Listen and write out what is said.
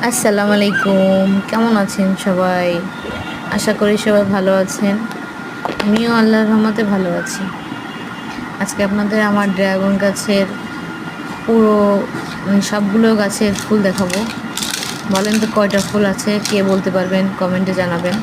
আসসালামু আলাইকুম, কেমন আছেন সবাই? আশা করি সবাই ভালো আছেন। আমিও আল্লাহর রহমতে ভালো আছি। আজকে আপনাদের আমার ড্রাগন গাছের পুরো সবগুলো গাছের ফুল দেখাবো। বলেন তো কয়টা ফুল আছে, কে বলতে পারবেন? কমেন্টে জানাবেন।